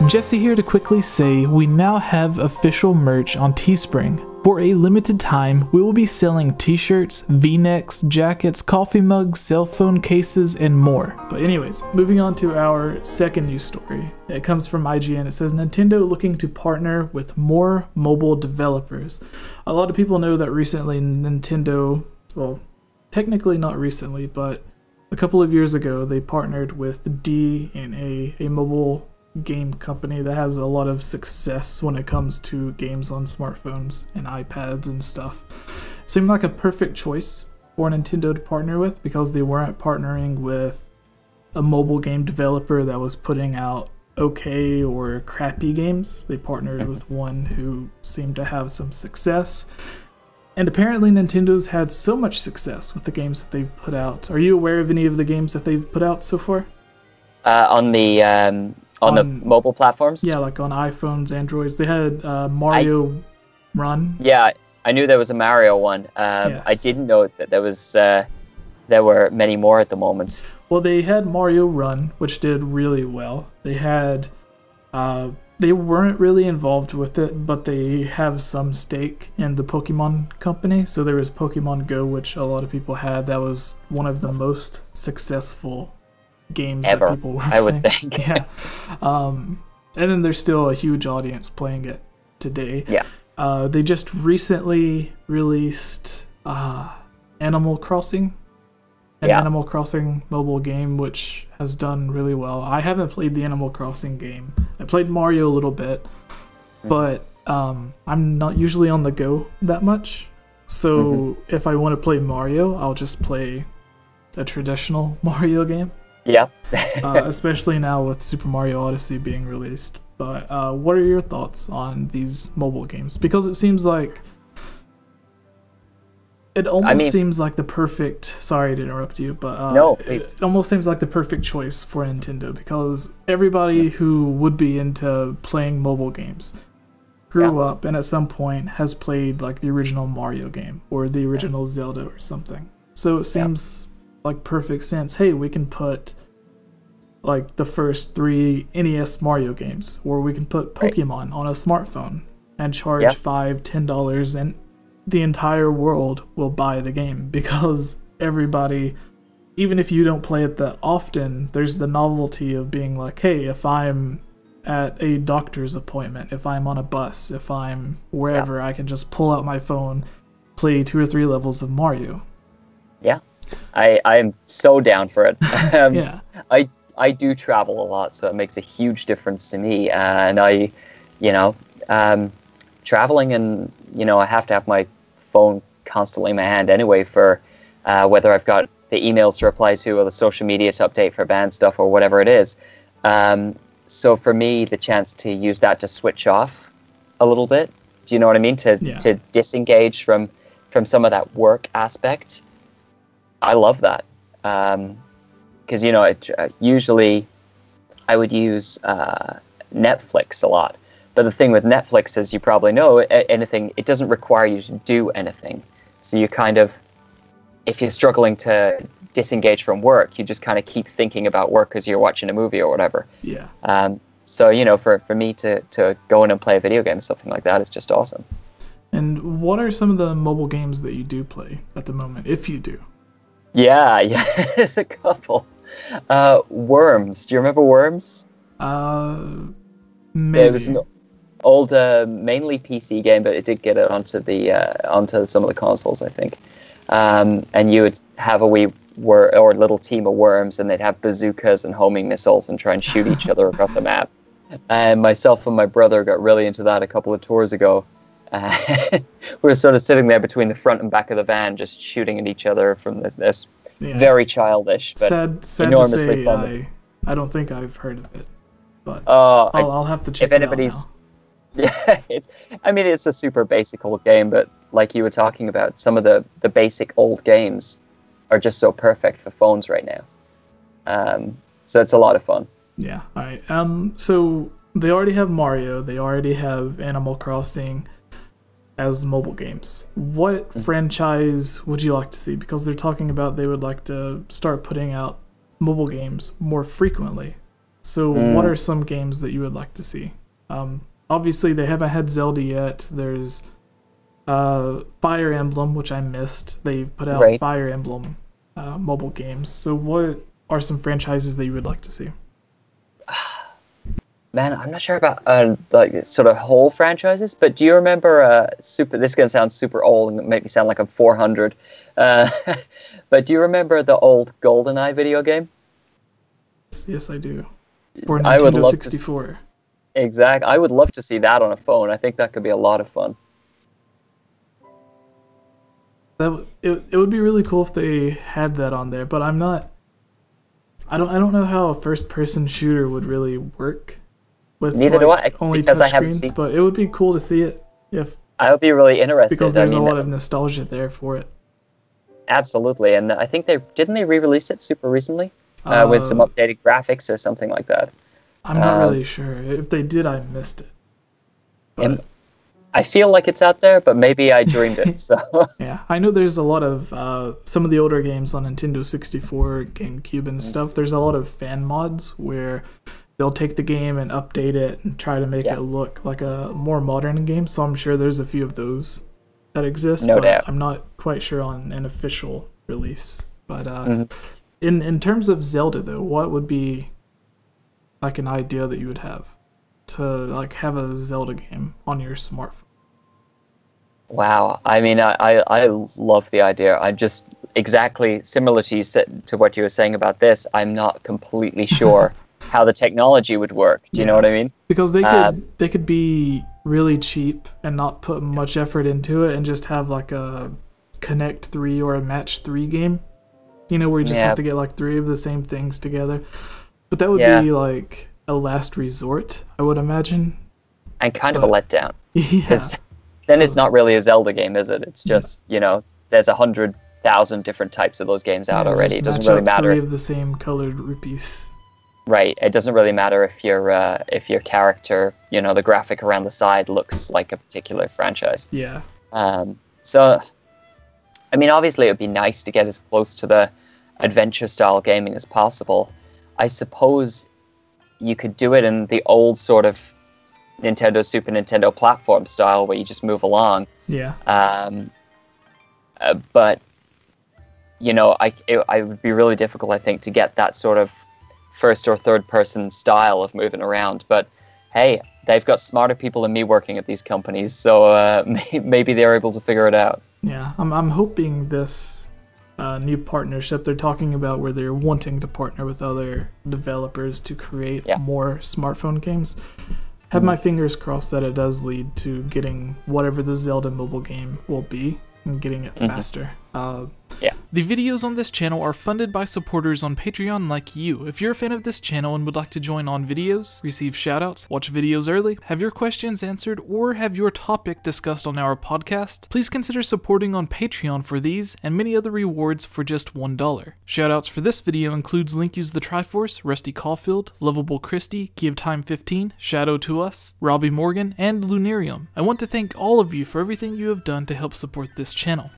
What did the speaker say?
Jesse here to quickly say we now have official merch on Teespring. For a limited time, we will be selling t-shirts, v-necks, jackets, coffee mugs, cell phone cases, and more. But anyways, moving on to our second news story. It comes from IGN. It says Nintendo looking to partner with more mobile developers. A lot of people know that recently Nintendo, well, technically not recently, but a couple of years ago, they partnered with D&A, a mobile game company that has a lot of success when it comes to games on smartphones and iPads and stuff. Seemed like a perfect choice for Nintendo to partner with because they weren't partnering with a mobile game developer that was putting out okay or crappy games. They partnered with one who seemed to have some success. And apparently Nintendo's had so much success with the games that they've put out. Are you aware of any of the games that they've put out so far? On the mobile platforms? Yeah, like on iPhones, Androids. They had Mario Run. Yeah, I knew there was a Mario one. Yes. I didn't know that there were many more at the moment. Well, they had Mario Run, which did really well. They had... they weren't really involved with it, but they have some stake in the Pokemon company. So there was Pokemon Go, which a lot of people had. That was one of the most successful games ever, that people were I would playing. think. Yeah. And then there's still a huge audience playing it today. Yeah. They just recently released Animal Crossing, an Animal Crossing mobile game, which has done really well. I haven't played the Animal Crossing game. I played Mario a little bit, but I'm not usually on the go that much. So if I want to play Mario, I'll just play a traditional Mario game. Yeah. Especially now with Super Mario Odyssey being released. But what are your thoughts on these mobile games? Because it seems like seems like the perfect... Sorry to interrupt you, but no, please. It almost seems like the perfect choice for Nintendo because everybody who would be into playing mobile games grew up and at some point has played like the original Mario game or the original Zelda or something. So it seems like perfect sense. Hey, we can put like the first 3 NES Mario games, or we can put Pokemon on a smartphone and charge $5-10, and the entire world will buy the game because everybody, even if you don't play it that often, there's the novelty of being like, hey, if I'm at a doctor's appointment, if I'm on a bus, if I'm wherever, I can just pull out my phone, play 2 or 3 levels of Mario. Yeah. I am so down for it. I do travel a lot, so it makes a huge difference to me. And traveling and, I have to have my phone constantly in my hand anyway for whether I've got the emails to reply to or the social media to update for band stuff or whatever it is. So for me, the chance to use that to switch off a little bit, do you know what I mean? To disengage from some of that work aspect. I love that. Because, usually I would use Netflix a lot. But the thing with Netflix, as you probably know, it doesn't require you to do anything. So you kind of, if you're struggling to disengage from work, you just kind of keep thinking about work because you're watching a movie or whatever. Yeah. So, for me to go in and play a video game, something like that is just awesome. And what are some of the mobile games that you do play at the moment, if you do? Yeah, there's a couple. Worms. Do you remember Worms? Maybe. It was an old, mainly PC game, but it did get it onto some of the consoles, I think. And you would have a little team of worms, and they'd have bazookas and homing missiles and try and shoot each other across a map. And myself and my brother got really into that a couple of tours ago. We were sort of sitting there between the front and back of the van, just shooting at each other from this very childish, but enormously to say, fun. I don't think I've heard of it, but I'll have to check if it anybody's, out now. It's a super basic old game, but like you were talking about, some of the basic old games are just so perfect for phones right now. So it's a lot of fun. Yeah. All right. So they already have Mario. They already have Animal Crossing as mobile games. What franchise would you like to see? Because they're talking about they would like to start putting out mobile games more frequently. So what are some games that you would like to see? Obviously, they haven't had Zelda yet. There's Fire Emblem, which I missed. They've put out Fire Emblem mobile games. So what are some franchises that you would like to see? Man, I'm not sure about like sort of whole franchises, but do you remember super? This is gonna sound super old and make me sound like I'm 400. But do you remember the old GoldenEye video game? Yes, I do. For Nintendo 64. Exactly. I would love to see that on a phone. I think that could be a lot of fun. It would be really cool if they had that on there, but I'm not. I don't know how a first-person shooter would really work with Neither do I, only because touch I haven't screens, seen. but it would be cool to see it if. I would be really interested Because there's a lot of nostalgia there for it. Absolutely, and I think didn't they re-release it super recently with some updated graphics or something like that. I'm not really sure. If they did, I missed it. But I feel like it's out there, but maybe I dreamed it. So yeah, I know there's a lot of some of the older games on Nintendo 64, GameCube, and stuff. There's a lot of fan mods where they'll take the game and update it and try to make it look like a more modern game. So I'm sure there's a few of those that exist. No doubt. I'm not quite sure on an official release. But in terms of Zelda, though, what would be like an idea that you would have to like have a Zelda game on your smartphone? Wow, I mean, I love the idea. I'm just exactly similar to what you were saying about this. I'm not completely sure how the technology would work. Do you know what I mean? Because they could be really cheap and not put much effort into it and just have like a Connect 3 or a Match 3 game. You know, where you just have to get like 3 of the same things together. But that would be like a last resort, I would imagine. And kind of a letdown. Yeah. Then it's not really a Zelda game, is it? It's just, you know, there's 100,000 different types of those games out already. It doesn't really matter. 3 of the same colored rupees. Right. It doesn't really matter if your character, you know, the graphic around the side looks like a particular franchise. Yeah. So, I mean, obviously it would be nice to get as close to the adventure-style gaming as possible. I suppose you could do it in the old sort of Nintendo, Super Nintendo platform style where you just move along. Yeah. But, you know, I would be really difficult, I think, to get that sort of first or third person style of moving around. But hey, they've got smarter people than me working at these companies, so maybe they're able to figure it out. Yeah, I'm hoping this new partnership they're talking about, where they're wanting to partner with other developers to create more smartphone games. Have my fingers crossed that it does lead to getting whatever the Zelda mobile game will be and getting it faster. The videos on this channel are funded by supporters on Patreon like you. If you're a fan of this channel and would like to join on videos, receive shoutouts, watch videos early, have your questions answered, or have your topic discussed on our podcast, please consider supporting on Patreon for these and many other rewards for just $1. Shoutouts for this video includes Link Use the Triforce, Rusty Caulfield, Lovable Christie, Give Time 15, Shadow to Us, Robbie Morgan, and Lunarium. I want to thank all of you for everything you have done to help support this channel.